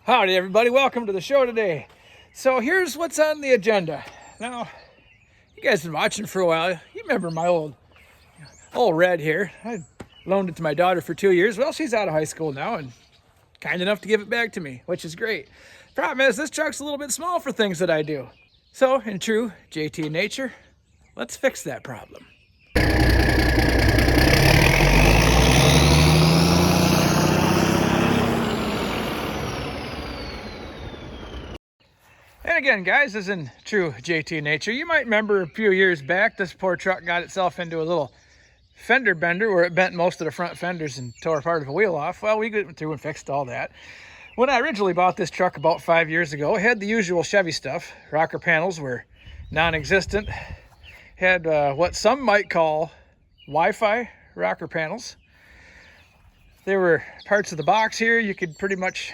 Howdy everybody, welcome to the show today. So here's what's on the agenda. Now, you guys have been watching for a while. You remember my old red here. I loaned it to my daughter for 2 years. Well, she's out of high school now and kind enough to give it back to me, which is great. Problem is, this truck's a little bit small for things that I do. So, in true JT nature, let's fix that problem. And again, guys, as in true JT nature, you might remember a few years back, this poor truck got itself into a little fender bender where it bent most of the front fenders and tore part of a wheel off. Well, we went through and fixed all that. When I originally bought this truck about 5 years ago, it had the usual Chevy stuff. Rocker panels were non-existent. Had what some might call Wi-Fi rocker panels. There were parts of the box here you could pretty much,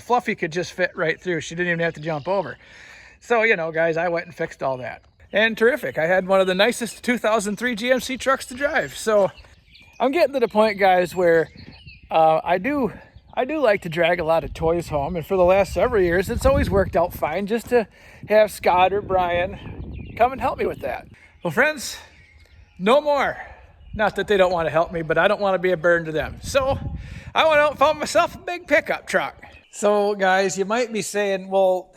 Fluffy could just fit right through. She didn't even have to jump over. So, guys, I went and fixed all that. And terrific. I had one of the nicest 2003 GMC trucks to drive. So I'm getting to the point, guys, where I do like to drag a lot of toys home. And for the last several years, it's always worked out fine just to have Scott or Brian come and help me with that. Well, friends, no more. Not that they don't want to help me, but I don't want to be a burden to them. So I went out and found myself a big pickup truck. So, guys, you might be saying, well,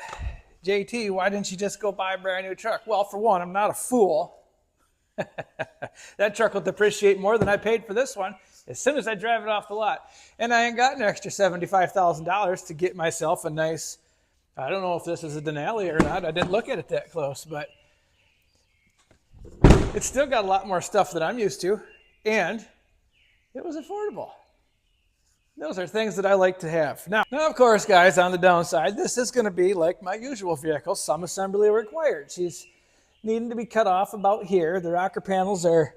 JT, why didn't you just go buy a brand new truck? Well, for one, I'm not a fool. That truck will depreciate more than I paid for this one as soon as I drive it off the lot. And I ain't got an extra $75,000 to get myself a nice, I don't know if this is a Denali or not. I didn't look at it that close, but it's still got a lot more stuff that I'm used to, and it was affordable. Those are things that I like to have. Now, of course, guys, on the downside, this is going to be like my usual vehicle, some assembly required. She's needing to be cut off about here. The rocker panels are,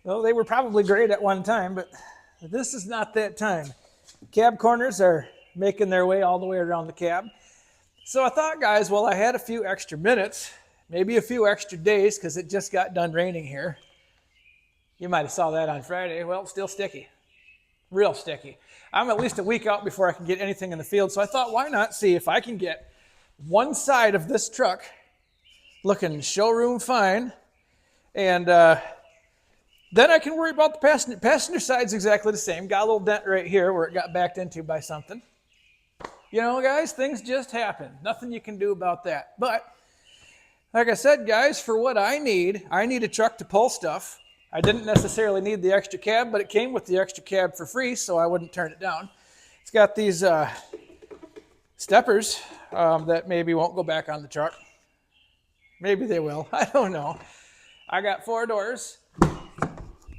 well, they were probably great at one time, but this is not that time. Cab corners are making their way all the way around the cab. So I thought, guys, well, I had a few extra minutes, maybe a few extra days, because it just got done raining here. You might have saw that on Friday. Well, it's still sticky. Real sticky. I'm at least a week out before I can get anything in the field. So I thought, why not see if I can get one side of this truck looking showroom fine. And then I can worry about the passenger. Passenger side's exactly the same. Got a little dent right here where it got backed into by something. Guys, things just happen. Nothing you can do about that. But like I said, guys, for what I need a truck to pull stuff. I didn't necessarily need the extra cab, but it came with the extra cab for free, so I wouldn't turn it down. It's got these steppers that maybe won't go back on the truck. Maybe they will. I don't know. I got 4 doors.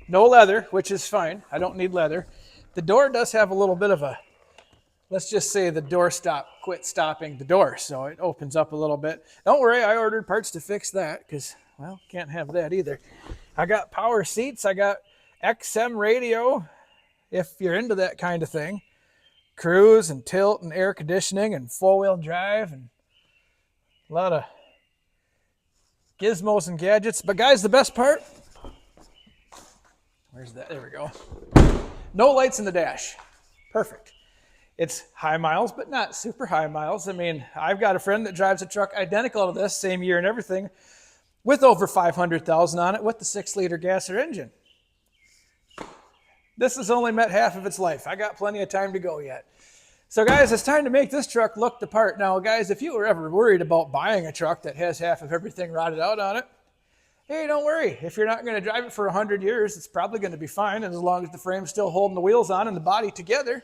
No leather, which is fine. I don't need leather. The door does have a little bit of a, let's just say the door quit stopping the door, so it opens up a little bit. Don't worry, I ordered parts to fix that because, well, can't have that either. I got power seats. I got XM radio, if you're into that kind of thing. Cruise and tilt and air conditioning and 4-wheel drive and a lot of gizmos and gadgets. But guys, the best part, where's that? There we go. No lights in the dash. Perfect. It's high miles, but not super high miles. I mean, I've got a friend that drives a truck identical to this, same year and everything, with over 500,000 on it with the 6-liter gasser engine. This has only met half of its life. I got plenty of time to go yet. So guys, it's time to make this truck look the part. Now guys, if you were ever worried about buying a truck that has half of everything rotted out on it, hey, don't worry. If you're not going to drive it for 100 years, it's probably going to be fine. And as long as the frame's still holding the wheels on and the body together,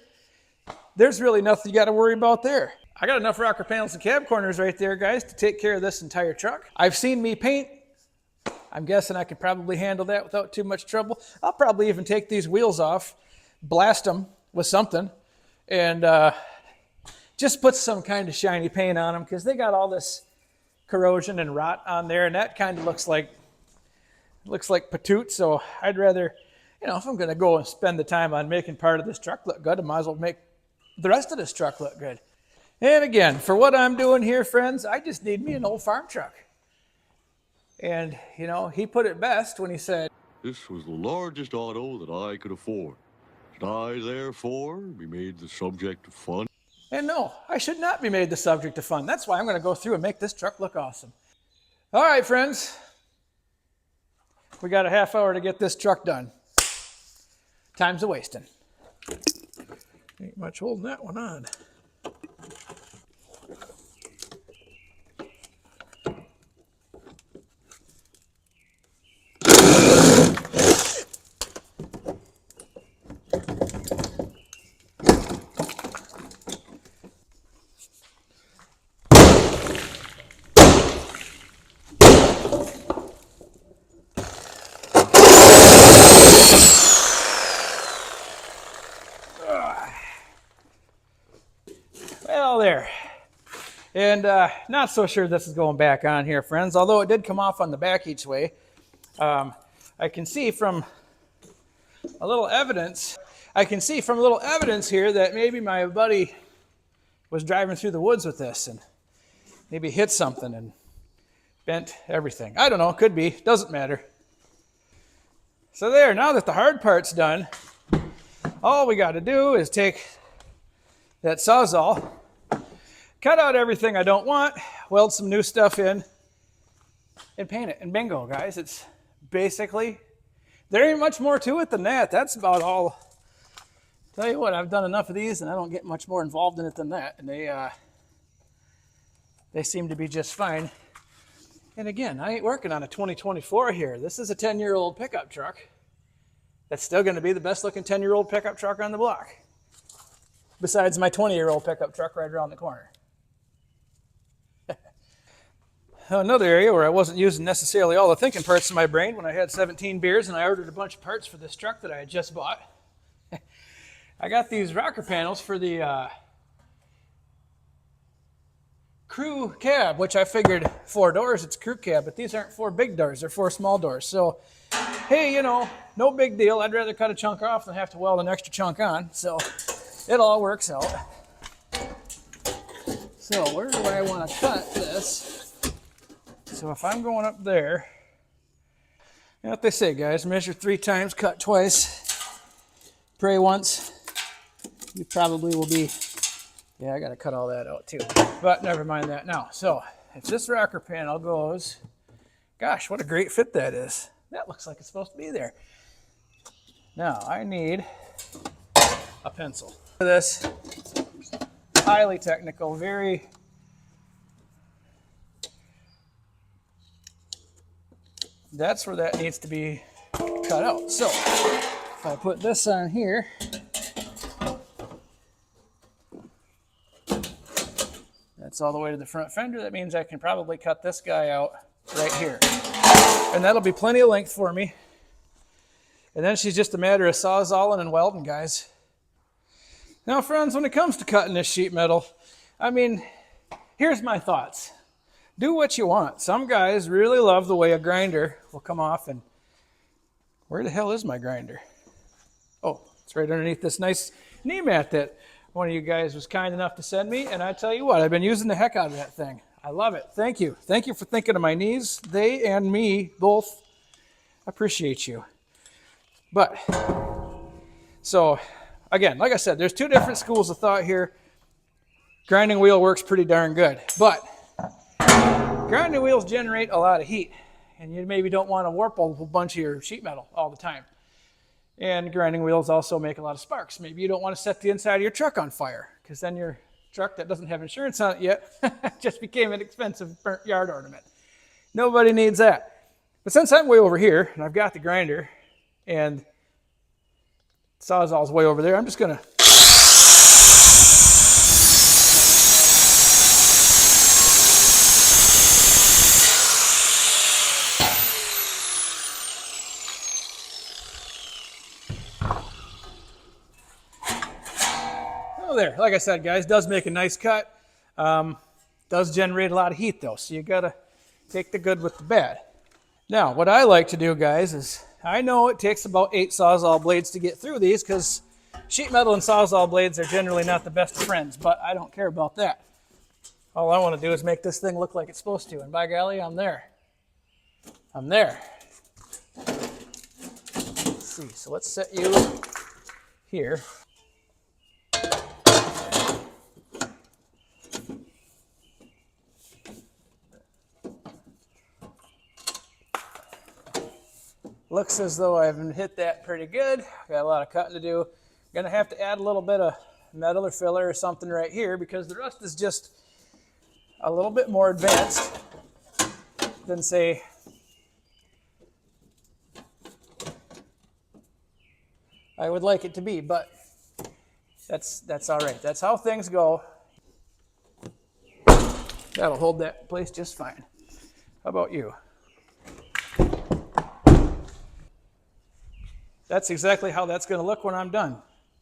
there's really nothing you got to worry about there. I got enough rocker panels and cab corners right there, guys, to take care of this entire truck. I've seen me paint. I'm guessing I could probably handle that without too much trouble. I'll probably even take these wheels off, blast them with something, and just put some kind of shiny paint on them because they got all this corrosion and rot on there, and that kind of looks like patoot. So I'd rather, if I'm going to go and spend the time on making part of this truck look good, I might as well make the rest of this truck look good. And again, for what I'm doing here, friends, I just need me an old farm truck. And, he put it best when he said, "This was the largest auto that I could afford. Should I, therefore, be made the subject of fun?" And no, I should not be made the subject of fun. That's why I'm going to go through and make this truck look awesome. All right, friends. We got a half hour to get this truck done. Time's a wasting. Ain't much holding that one on. Well, there. And not so sure this is going back on here, friends, although it did come off on the back each way. I can see from a little evidence here that maybe my buddy was driving through the woods with this and maybe hit something and bent everything. I don't know, could be, doesn't matter. So there, now that the hard part's done, all we got to do is take that Sawzall, cut out everything I don't want, weld some new stuff in, and paint it. And bingo, guys. It's basically, there ain't much more to it than that. That's about all. Tell you what, I've done enough of these, and I don't get much more involved in it than that. And they seem to be just fine. And again, I ain't working on a 2024 here. This is a 10-year-old pickup truck that's still going to be the best-looking 10-year-old pickup truck on the block, besides my 20-year-old pickup truck right around the corner. Another area where I wasn't using necessarily all the thinking parts of my brain when I had 17 beers and I ordered a bunch of parts for this truck that I had just bought. I got these rocker panels for the crew cab, which I figured 4 doors, it's crew cab, but these aren't 4 big doors, they're 4 small doors. So, hey, you know, no big deal. I'd rather cut a chunk off than have to weld an extra chunk on. So it all works out. So where do I want to cut this? So if I'm going up there, you know what they say, guys, measure 3 times, cut twice, pray once. You probably will be, yeah, I got to cut all that out too. But never mind that now. So if this rocker panel goes, gosh, what a great fit that is. That looks like it's supposed to be there. Now I need a pencil. This highly technical, very that's where that needs to be cut out. So if I put this on here, that's all the way to the front fender. That means I can probably cut this guy out right here. And that'll be plenty of length for me. And then she's just a matter of sawzalling and welding, guys. Now, friends, when it comes to cutting this sheet metal, I mean, here's my thoughts. Do what you want. Some guys really love the way a grinder will come off and where the hell is my grinder? Oh, it's right underneath this nice knee mat that one of you guys was kind enough to send me. And I tell you what, I've been using the heck out of that thing. I love it. Thank you. Thank you for thinking of my knees. They and me both appreciate you. But, so, again, like I said, there's 2 different schools of thought here. Grinding wheel works pretty darn good. But grinding wheels generate a lot of heat. And you maybe don't want to warp a whole bunch of your sheet metal all the time. And grinding wheels also make a lot of sparks. Maybe you don't want to set the inside of your truck on fire, because then your truck that doesn't have insurance on it yet just became an expensive burnt yard ornament. Nobody needs that. But since I'm way over here, and I've got the grinder, and Sawzall's way over there, I'm just going to there. Like I said, guys, does make a nice cut. Does generate a lot of heat, though, so you got to take the good with the bad. Now, what I like to do, guys, is I know it takes about 8 Sawzall blades to get through these because sheet metal and Sawzall blades are generally not the best of friends, but I don't care about that. All I want to do is make this thing look like it's supposed to, and by golly, I'm there. I'm there. Let's see, so let's set you here. Looks as though I've hit that pretty good. Got a lot of cutting to do. Gonna have to add a little bit of metal or filler or something right here because the rust is just a little bit more advanced than, say, I would like it to be, but that's all right. That's how things go. That'll hold that place just fine. How about you? That's exactly how that's going to look when I'm done.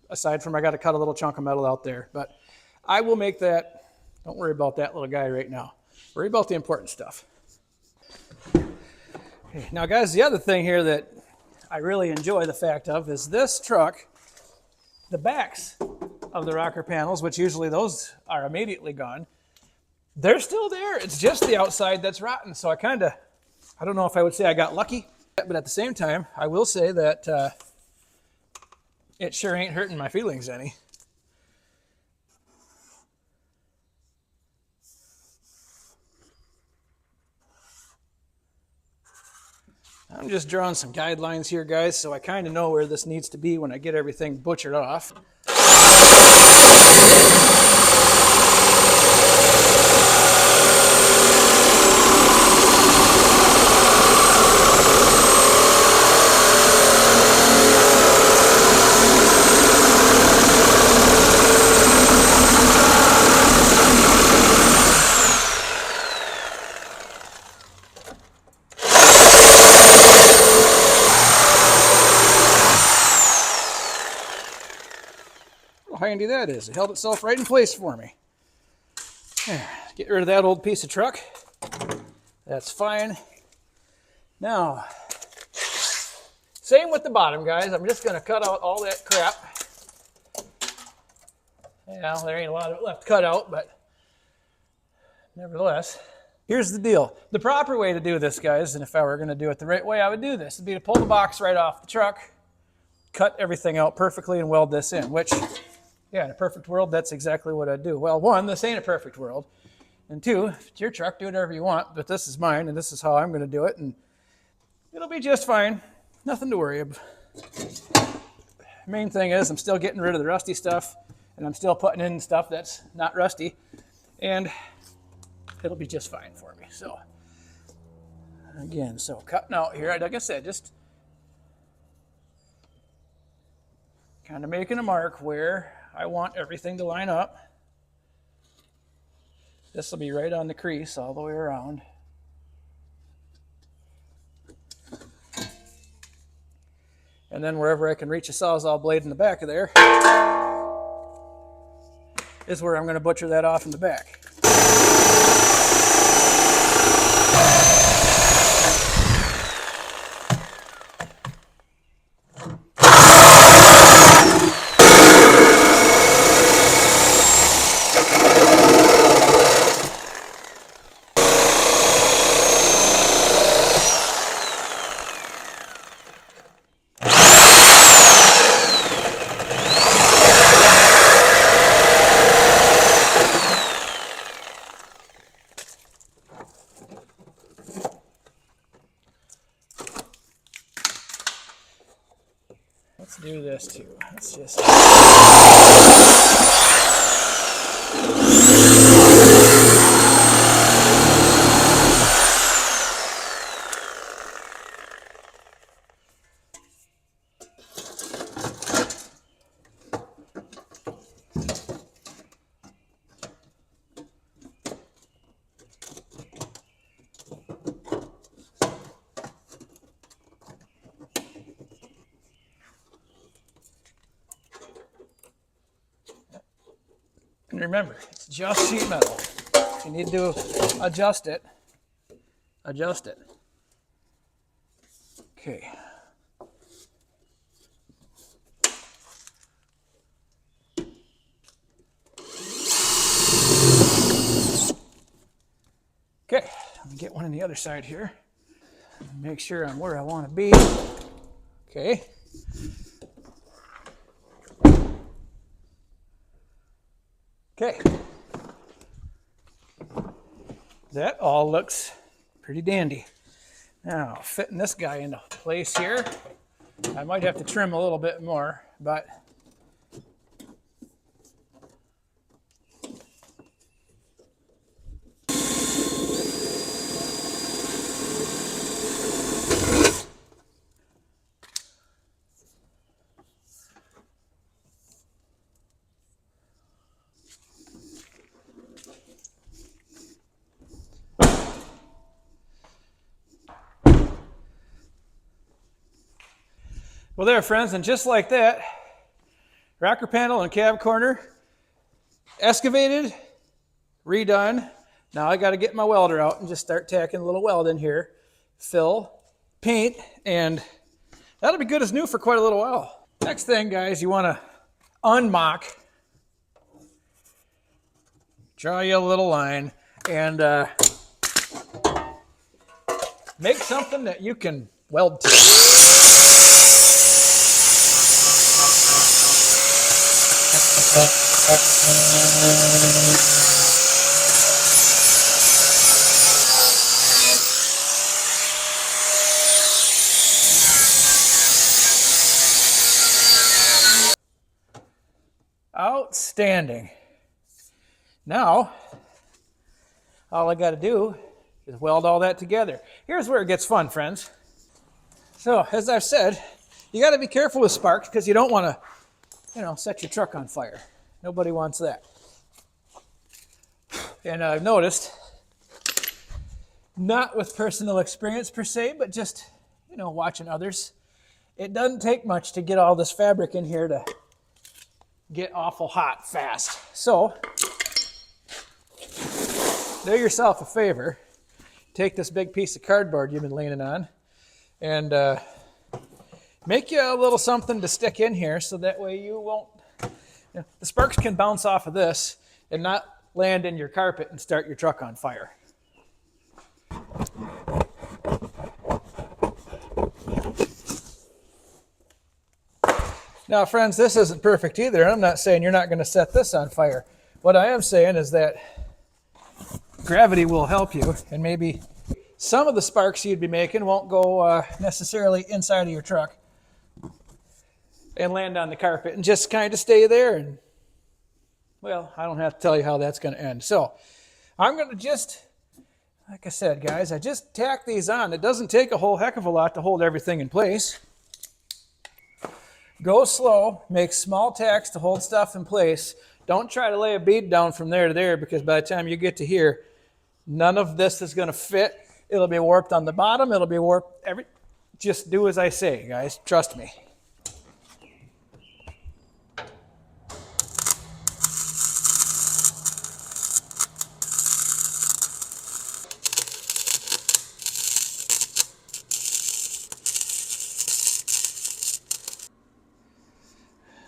Aside from I got to cut a little chunk of metal out there, but I will make that. Don't worry about that little guy right now. Worry about the important stuff. Okay, now guys, the other thing here that I really enjoy the fact of is this truck, the backs of the rocker panels, which usually those are immediately gone, they're still there. It's just the outside that's rotten. So I don't know if I would say I got lucky, but at the same time, I will say that it sure ain't hurting my feelings any. I'm just drawing some guidelines here, guys, so I kind of know where this needs to be when I get everything butchered off. How handy that is. It held itself right in place for me. Get rid of that old piece of truck. That's fine. Now, same with the bottom, guys. I'm just going to cut out all that crap. Yeah, there ain't a lot of it left to cut out, but nevertheless. Here's the deal. The proper way to do this, guys, and if I were going to do it the right way I would do this, would be to pull the box right off the truck, cut everything out perfectly, and weld this in, which, yeah, in a perfect world, that's exactly what I'd do. Well, one, this ain't a perfect world. And two, if it's your truck, do whatever you want, but this is mine, and this is how I'm going to do it, and it'll be just fine. Nothing to worry about. Main thing is I'm still getting rid of the rusty stuff, and I'm still putting in stuff that's not rusty, and it'll be just fine for me. So, again, so cutting out here, like I said, just kind of making a mark where I want everything to line up. This will be right on the crease all the way around. And then wherever I can reach a Sawzall blade in the back of there is where I'm going to butcher that off in the back. Let's do this too. Let's just... And remember, it's just sheet metal. If you need to adjust it, adjust it. Okay. Okay, let me get one on the other side here. Make sure I'm where I want to be. Okay. Okay, that all looks pretty dandy. Now, fitting this guy into place here. I might have to trim a little bit more, but well, there, friends, and just like that, rocker panel and cab corner excavated, redone. Now I got to get my welder out and just start tacking a little weld in here, fill, paint, and that'll be good as new for quite a little while. Next thing, guys, you want to unmock, draw you a little line, and make something that you can weld to. Outstanding. Now, all I got to do is weld all that together. Here's where it gets fun, friends. So, as I've said, you got to be careful with sparks because you don't want to, set your truck on fire. Nobody wants that. And I've noticed, not with personal experience per se, but just, watching others, it doesn't take much to get all this fabric in here to get awful hot fast. So, do yourself a favor. Take this big piece of cardboard you've been leaning on and make you a little something to stick in here so that way you won't, the sparks can bounce off of this and not land in your carpet and start your truck on fire. Now, friends, this isn't perfect either. I'm not saying you're not going to set this on fire. What I am saying is that gravity will help you, and maybe some of the sparks you'd be making won't go necessarily inside of your truck and land on the carpet and just kind of stay there. And, well, I don't have to tell you how that's going to end. So I'm going to just, like I said, guys, I just tack these on. It doesn't take a whole heck of a lot to hold everything in place. Go slow, make small tacks to hold stuff in place. Don't try to lay a bead down from there to there because by the time you get to here, none of this is going to fit. It'll be warped on the bottom. It'll be warped just do as I say, guys. Trust me.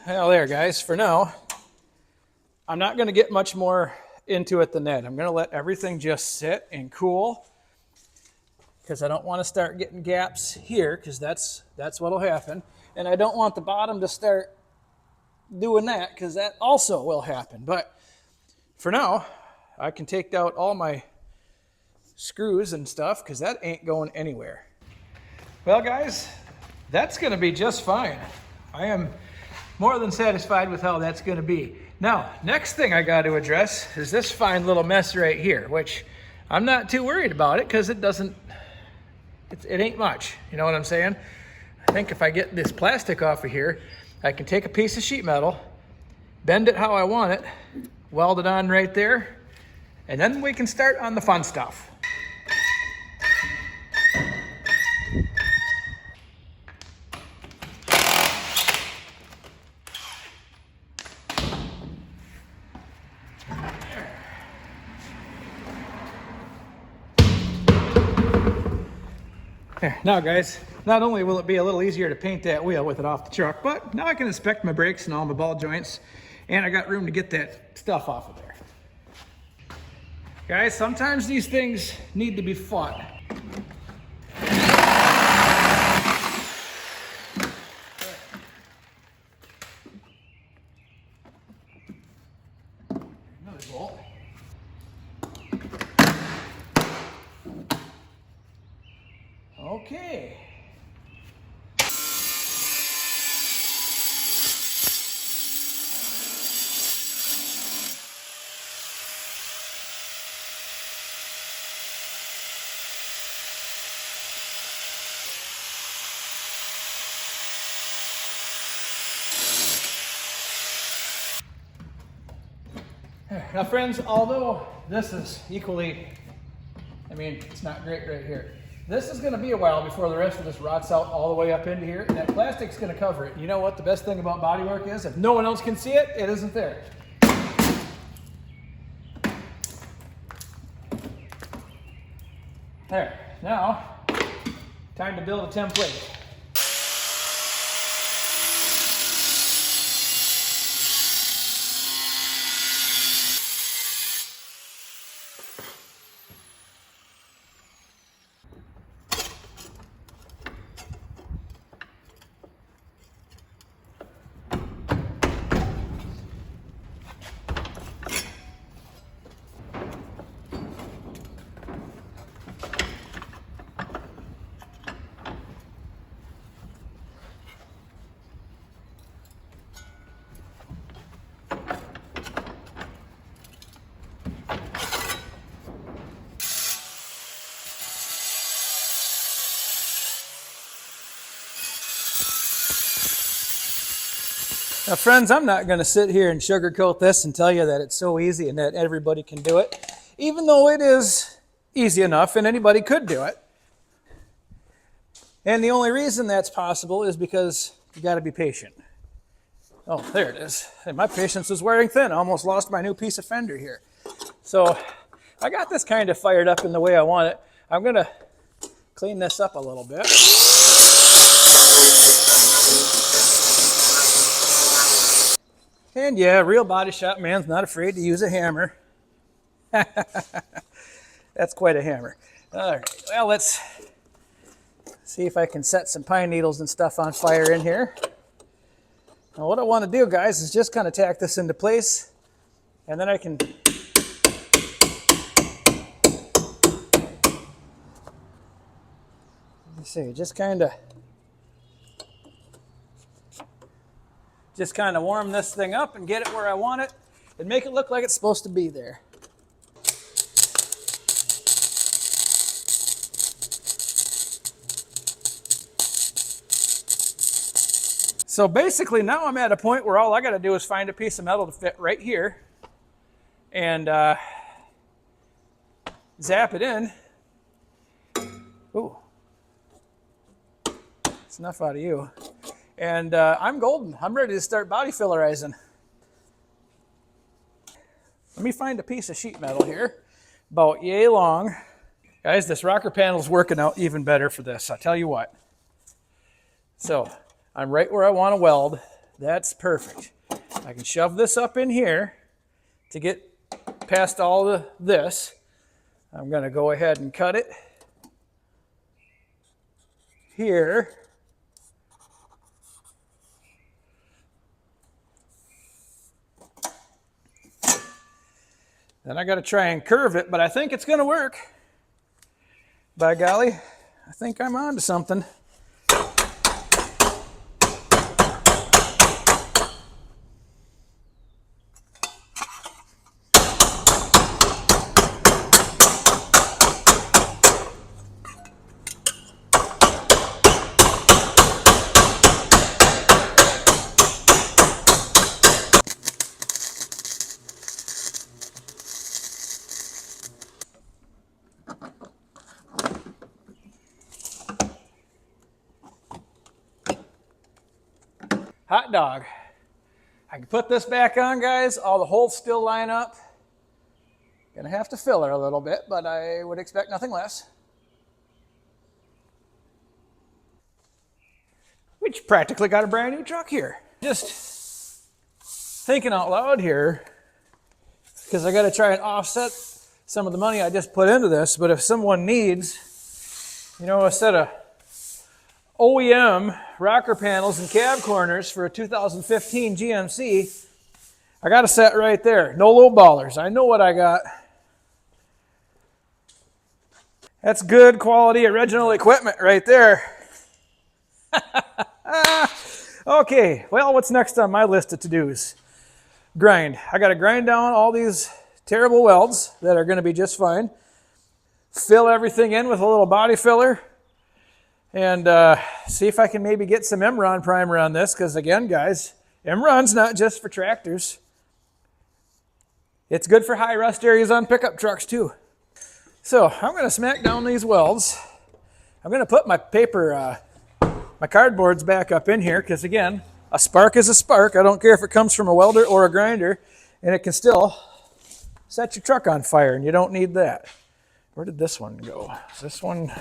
Well, there, guys. For now, I'm not going to get much more into it than that. I'm going to let everything just sit and cool because I don't want to start getting gaps here because that's what will happen. And I don't want the bottom to start doing that because that also will happen. But for now, I can take out all my screws and stuff because that ain't going anywhere. Well, guys, that's going to be just fine. I am more than satisfied with how that's going to be. Now, next thing I got to address is this fine little mess right here, which I'm not too worried about it because it ain't much. You know what I'm saying? I think if I get this plastic off of here, I can take a piece of sheet metal, bend it how I want it, weld it on right there, and then we can start on the fun stuff. There. Now, guys, not only will it be a little easier to paint that wheel with it off the truck, but now I can inspect my brakes and all my ball joints, and I got room to get that stuff off of there. Guys, sometimes these things need to be fought. Another bolt. Okay. Now friends, although this is equally, I mean, it's not great right here. This is going to be a while before the rest of this rots out all the way up into here, and that plastic's going to cover it. You know what the best thing about bodywork is? If no one else can see it, it isn't there. There. Now, time to build a template. Now friends, I'm not going to sit here and sugarcoat this and tell you that it's so easy and that everybody can do it, even though it is easy enough and anybody could do it. And the only reason that's possible is because you got to be patient. Oh, there it is. And my patience is wearing thin. I almost lost my new piece of fender here. So I got this kind of fired up in the way I want it. I'm going to clean this up a little bit. And yeah, real body shop man's not afraid to use a hammer. That's quite a hammer. All right, well, let's see if I can set some pine needles and stuff on fire in here. Now what I want to do, guys, is just kind of tack this into place, and then I can just kind of warm this thing up and get it where I want it and make it look like it's supposed to be there. So basically now I'm at a point where all I got to do is find a piece of metal to fit right here and zap it in. Ooh, it's enough out of you. And I'm golden. I'm ready to start body fillerizing. Let me find a piece of sheet metal here, about yay long. Guys, this rocker panel is working out even better for this, I tell you what. So I'm right where I want to weld. That's perfect. I can shove this up in here to get past all of this. I'm going to go ahead and cut it here. Then I got to try and curve it, but I think it's going to work. By golly, I think I'm on to something. Hot dog. I can put this back on, guys. All the holes still line up. Gonna have to fill her a little bit, but I would expect nothing less. We practically got a brand new truck here. Just thinking out loud here, because I gotta try and offset some of the money I just put into this, but if someone needs, you know, a set of OEM rocker panels and cab corners for a 2015 GMC, I got a set right there. No low ballers. I know what I got. That's good quality original equipment right there. Okay, well, what's next on my list of to-dos? Grind. I got to grind down all these terrible welds that are going to be just fine. Fill everything in with a little body filler. And see if I can maybe get some Imron primer on this, because again, guys, Imron's not just for tractors. It's good for high rust areas on pickup trucks too. So I'm going to smack down these welds. I'm going to put my paper, my cardboards back up in here, because again, a spark is a spark. I don't care if it comes from a welder or a grinder, and it can still set your truck on fire, and you don't need that. Where did this one go? Is this one?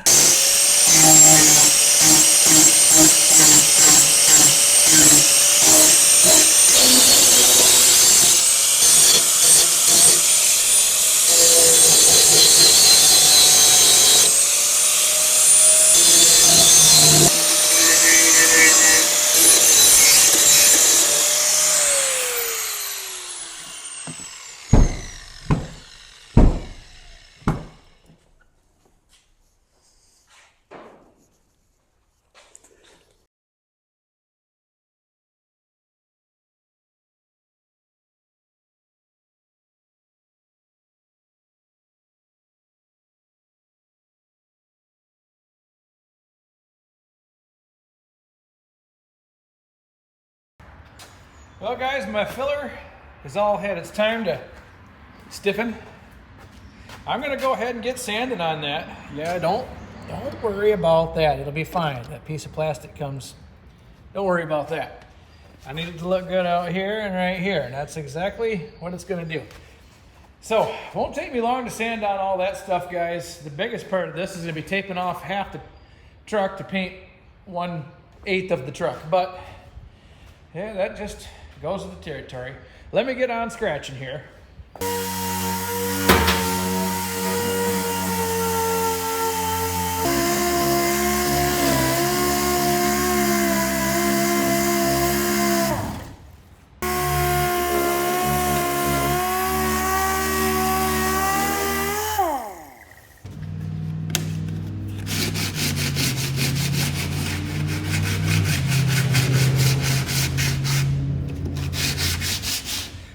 Well, guys, my filler has all had its time to stiffen. I'm going to go ahead and get sanding on that. Yeah, don't worry about that. It'll be fine. That piece of plastic comes. Don't worry about that. I need it to look good out here and right here, and that's exactly what it's going to do. So, it won't take me long to sand down all that stuff, guys. The biggest part of this is going to be taping off half the truck to paint 1/8 of the truck. But, yeah, that just goes with the territory. Let me get on scratching here.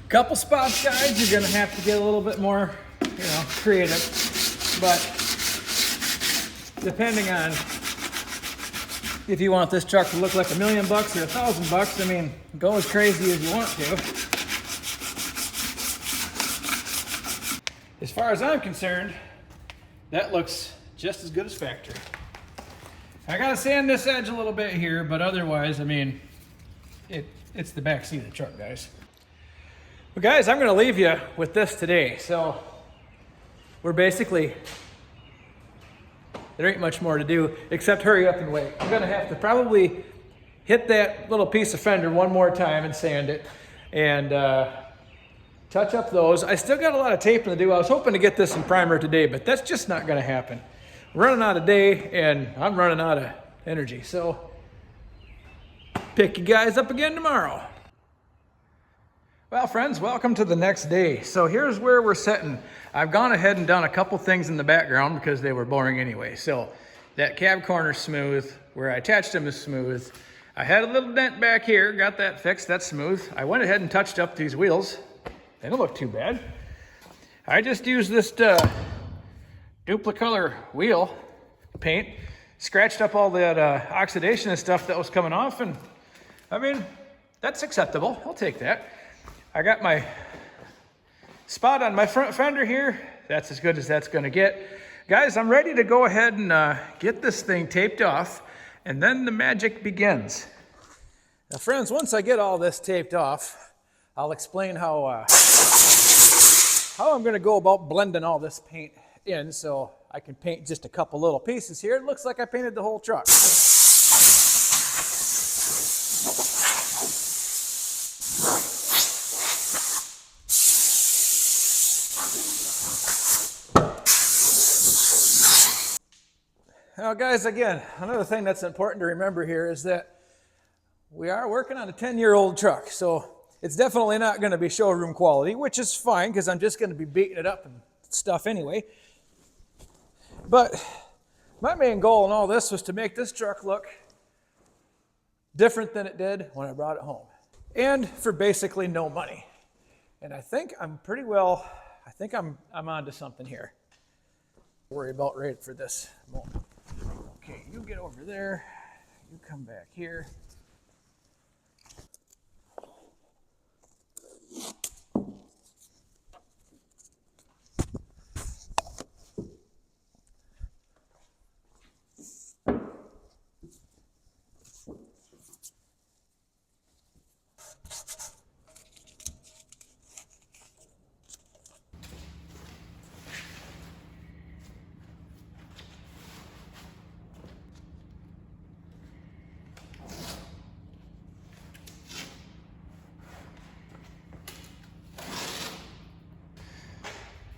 Couple spots, guys, you're gonna have to get a little bit more, creative. But depending on if you want this truck to look like $1 million or $1,000, I mean, go as crazy as you want to. As far as I'm concerned, that looks just as good as factory. I gotta sand this edge a little bit here, but otherwise, I mean, it's the back seat of the truck, guys. Well, guys, I'm going to leave you with this today. So we're basically, there ain't much more to do except hurry up and wait. I'm going to have to probably hit that little piece of fender one more time and sand it and touch up those. I still got a lot of taping to do. I was hoping to get this in primer today, but that's just not going to happen. We're running out of day and I'm running out of energy. So pick you guys up again tomorrow. Well, friends, welcome to the next day. So here's where we're sitting. I've gone ahead and done a couple things in the background because they were boring anyway. So that cab corner's smooth. Where I attached them is smooth. I had a little dent back here. Got that fixed. That's smooth. I went ahead and touched up these wheels. They don't look too bad. I just used this Duplicolor wheel paint. Scratched up all that oxidation and stuff that was coming off. And I mean, that's acceptable. I'll take that. I got my spot on my front fender here. That's as good as that's going to get. Guys, I'm ready to go ahead and get this thing taped off, and then the magic begins. Now, friends, once I get all this taped off, I'll explain how I'm going to go about blending all this paint in so I can paint just a couple little pieces here. It looks like I painted the whole truck. Now, guys, again, another thing that's important to remember here is that we are working on a 10-year-old truck, so it's definitely not going to be showroom quality, which is fine because I'm just going to be beating it up and stuff anyway. But my main goal in all this was to make this truck look different than it did when I brought it home. And for basically no money. And I think I'm pretty well, I think I'm onto something here. Worry about right for this moment. Okay, you get over there. You come back here.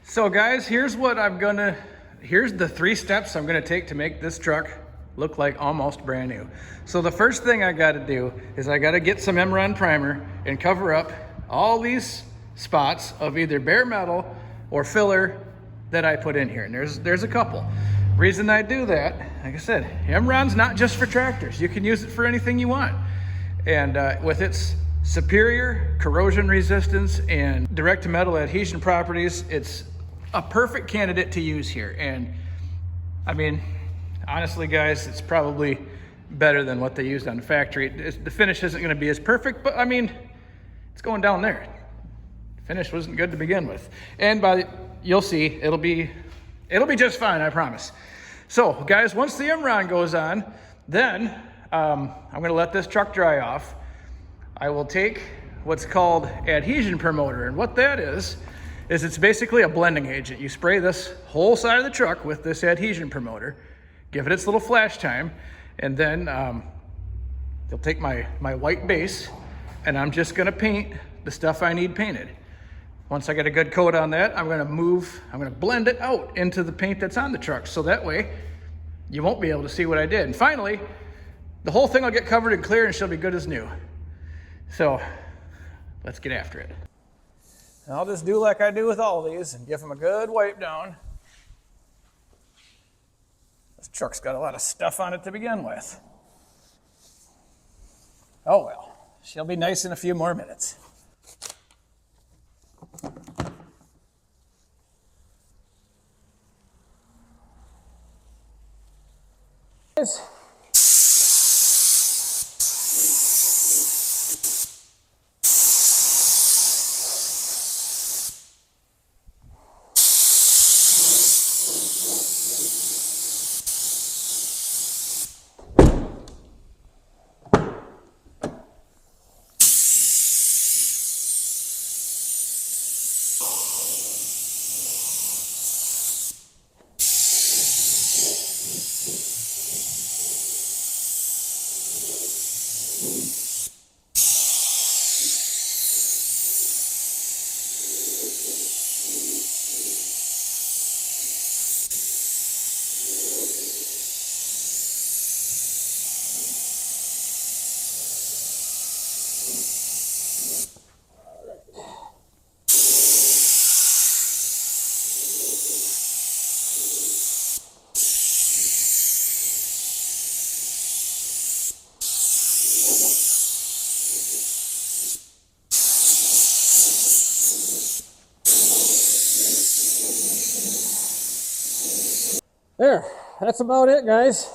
So guys, here's the 3 steps I'm gonna take to make this truck look like almost brand new. So the first thing I gotta do is I gotta get some Emron primer and cover up all these spots of either bare metal or filler that I put in here. And there's a couple. Reason I do that, like I said, Emron's not just for tractors. You can use it for anything you want. And with its superior corrosion resistance and direct to metal adhesion properties, it's a perfect candidate to use here. And I mean, honestly guys, it's probably better than what they used on the factory. The finish isn't gonna be as perfect, but I mean, it's going down there. The finish wasn't good to begin with. And you'll see, it'll be just fine, I promise. So guys, once the Emron goes on, then I'm gonna let this truck dry off. I will take what's called adhesion promoter, and what that is it's basically a blending agent. You spray this whole side of the truck with this adhesion promoter, give it its little flash time, and then you'll take my white base, and I'm just gonna paint the stuff I need painted. Once I get a good coat on that, I'm gonna blend it out into the paint that's on the truck, so that way you won't be able to see what I did. And finally, the whole thing will get covered in clear and she'll be good as new. So let's get after it. And I'll just do like I do with all these and give them a good wipe down. This truck's got a lot of stuff on it to begin with. Oh well, she'll be nice in a few more minutes. There, that's about it, guys.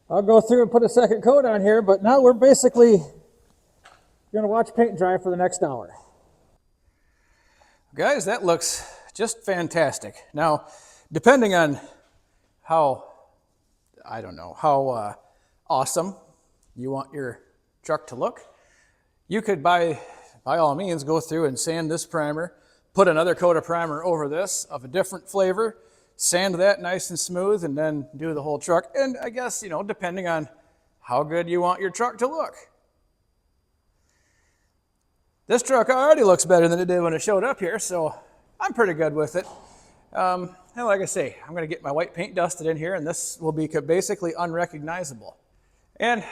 I'll go through and put a second coat on here, but now we're basically going to watch paint dry for the next hour. Guys, that looks just fantastic. Now, depending on how awesome you want your truck to look, you could, by all means, go through and sand this primer, put another coat of primer over this of a different flavor, sand that nice and smooth, and then do the whole truck. And I guess, depending on how good you want your truck to look. This truck already looks better than it did when it showed up here, so I'm pretty good with it. And like I say, I'm going to get my white paint dusted in here, and this will be basically unrecognizable. And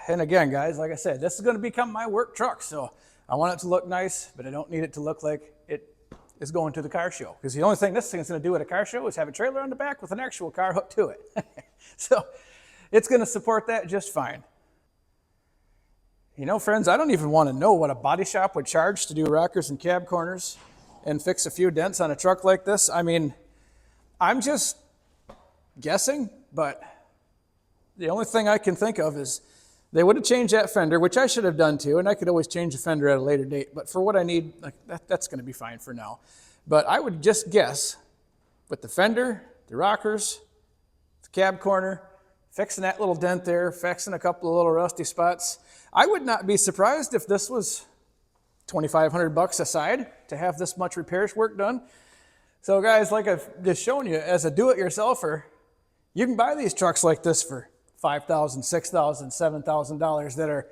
again, guys, like I said, this is going to become my work truck, so I want it to look nice, but I don't need it to look like it is going to the car show. Because the only thing this thing's going to do at a car show is have a trailer on the back with an actual car hooked to it. So it's going to support that just fine. You know, friends, I don't even want to know what a body shop would charge to do rockers and cab corners and fix a few dents on a truck like this. I mean, I'm just guessing, but the only thing I can think of is they would have changed that fender, which I should have done too, and I could always change the fender at a later date. But for what I need, like, that's going to be fine for now. But I would just guess with the fender, the rockers, the cab corner, fixing that little dent there, fixing a couple of little rusty spots, I would not be surprised if this was $2,500 aside to have this much repairs work done. So guys, like I've just shown you, as a do-it-yourselfer, you can buy these trucks like this for $5,000, $6,000, $7,000 that are,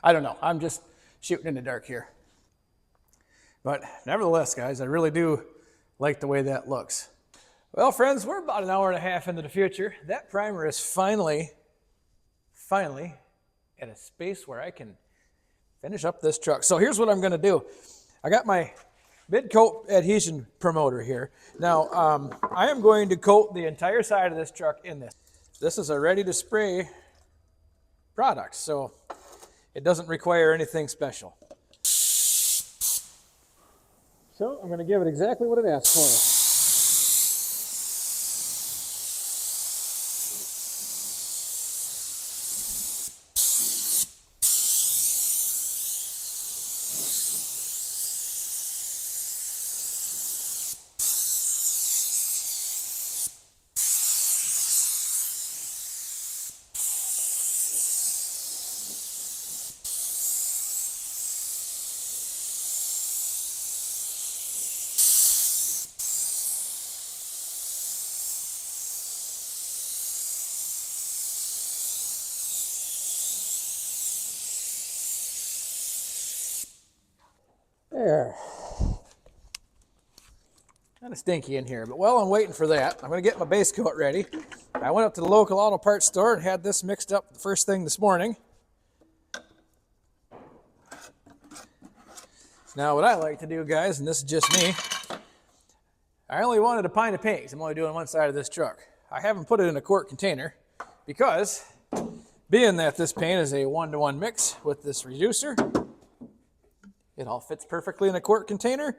I don't know, I'm just shooting in the dark here. But nevertheless, guys, I really do like the way that looks. Well, friends, we're about an hour and a half into the future. That primer is finally at a space where I can finish up this truck. So here's what I'm going to do. I got my mid-coat adhesion promoter here. Now, I am going to coat the entire side of this truck in this. This is a ready-to-spray product, so it doesn't require anything special. So I'm going to give it exactly what it asks for. There. Kind of stinky in here, but while I'm waiting for that, I'm going to get my base coat ready. I went up to the local auto parts store and had this mixed up the first thing this morning. Now what I like to do, guys, and this is just me, I only wanted a pint of paint because I'm only doing one side of this truck. I haven't put it in a quart container because, being that this paint is a 1-to-1 mix with this reducer, it all fits perfectly in a quart container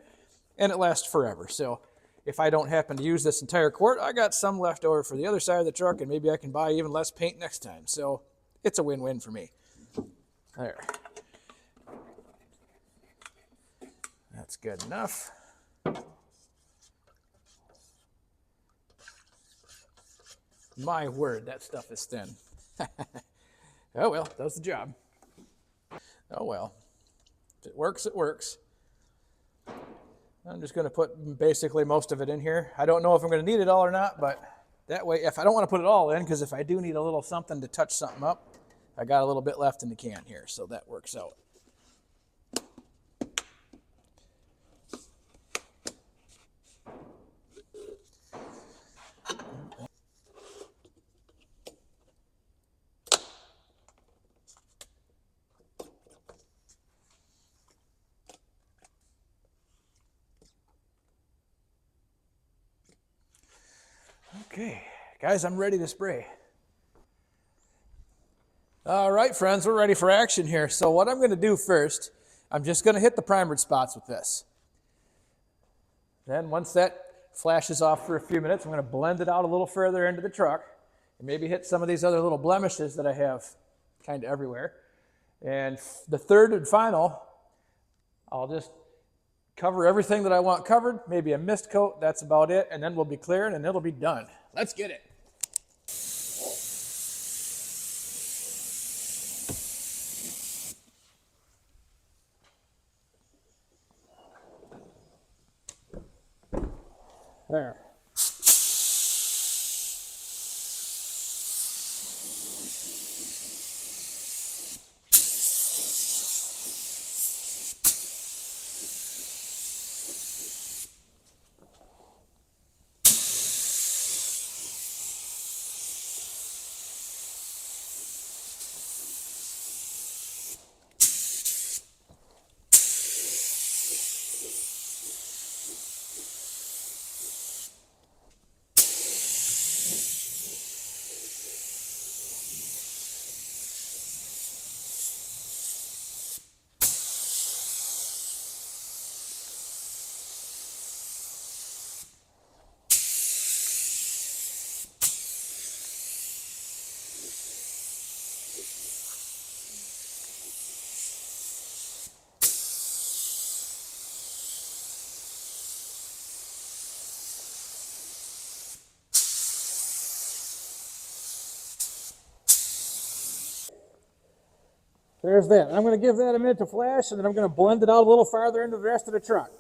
and it lasts forever. So if I don't happen to use this entire quart, I got some left over for the other side of the truck, and maybe I can buy even less paint next time. So it's a win-win for me. There. That's good enough. My word, that stuff is thin. Oh well, does the job. Oh well. If it works, it works. I'm just going to put basically most of it in here. I don't know if I'm going to need it all or not, but that way, if I don't want to put it all in, because if I do need a little something to touch something up, I got a little bit left in the can here, so that works out. Okay, guys, I'm ready to spray. All right, friends, we're ready for action here. So what I'm going to do first, I'm just going to hit the primered spots with this. Then once that flashes off for a few minutes, I'm going to blend it out a little further into the truck and maybe hit some of these other little blemishes that I have kind of everywhere. And the third and final, I'll just cover everything that I want covered, maybe a mist coat, that's about it, and then we'll be clearing and it'll be done. Let's get it. There. There's that. I'm going to give that a minute to flash, and then I'm going to blend it out a little farther into the rest of the truck.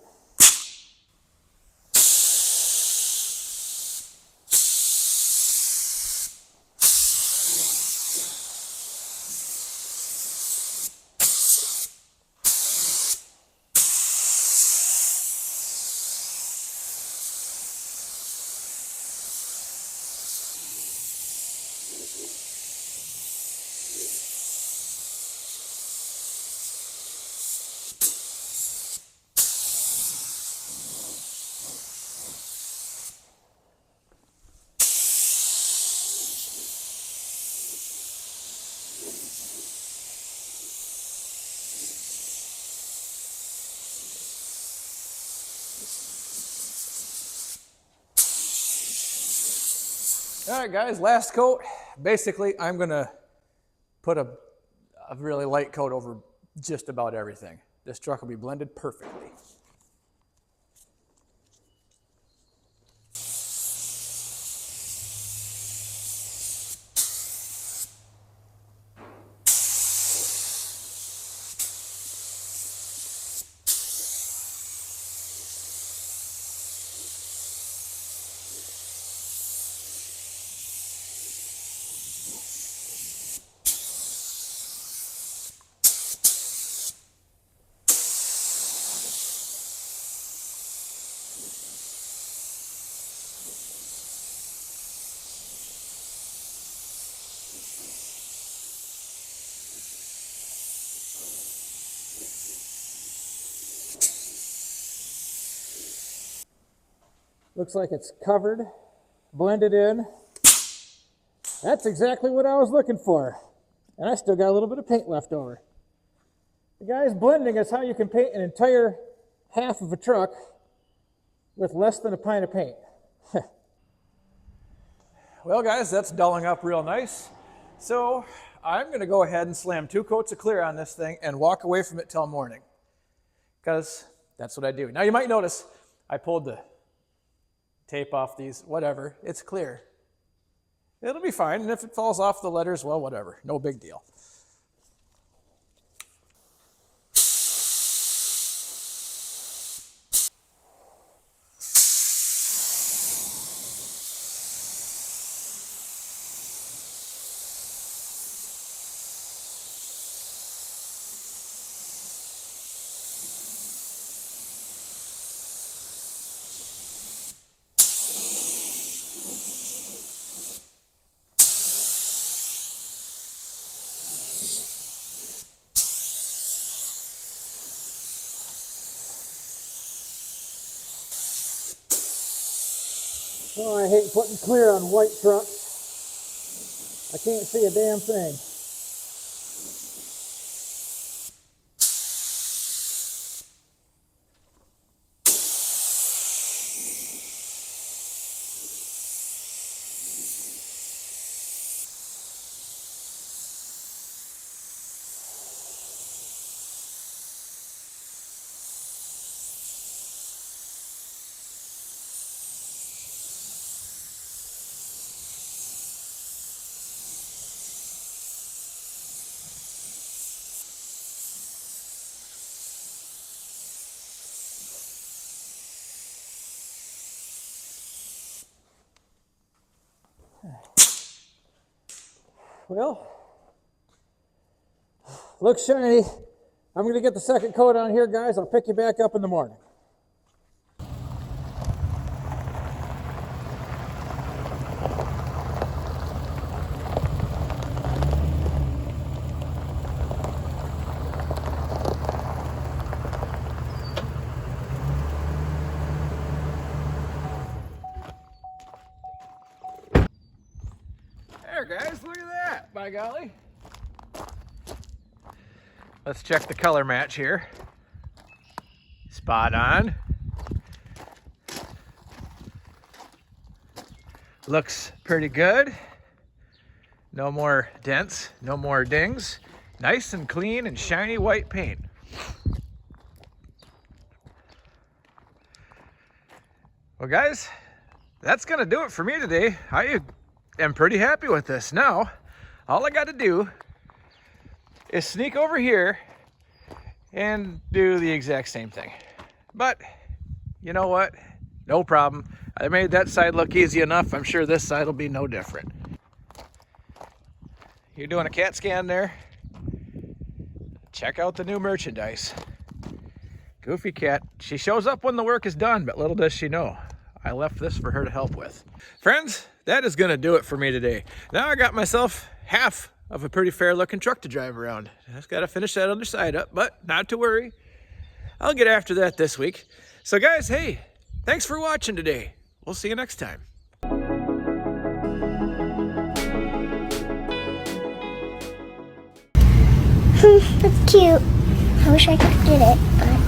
All right, guys, last coat. Basically, I'm going to put a really light coat over just about everything. This truck will be blended perfectly. Looks like it's covered, blended in. That's exactly what I was looking for. And I still got a little bit of paint left over. Guys, blending is how you can paint an entire half of a truck with less than a pint of paint. Well, guys, that's dulling up real nice. So I'm going to go ahead and slam 2 coats of clear on this thing and walk away from it till morning, because that's what I do. Now, you might notice I pulled the tape off these, whatever, it's clear. It'll be fine, and if it falls off the letters, well, whatever, no big deal. Oh, I hate putting clear on white trucks. I can't see a damn thing. Well, looks shiny. I'm going to get the second coat on here, guys. I'll pick you back up in the morning. There, guys, look at that, by golly. Let's check the color match here. Spot on. Looks pretty good. No more dents, no more dings. Nice and clean and shiny white paint. Well, guys, that's gonna do it for me today. I am pretty happy with this. Now, all I gotta do is sneak over here and do the exact same thing. But you know what? No problem. I made that side look easy enough. I'm sure this side will be no different. You're doing a CAT scan there? Check out the new merchandise. Goofy Cat. She shows up when the work is done, but little does she know, I left this for her to help with. Friends, that is going to do it for me today. Now I got myself half of a pretty fair looking truck to drive around. I just got to finish that other side up, but not to worry. I'll get after that this week. So guys, hey, thanks for watching today. We'll see you next time. That's cute. I wish I could get it, but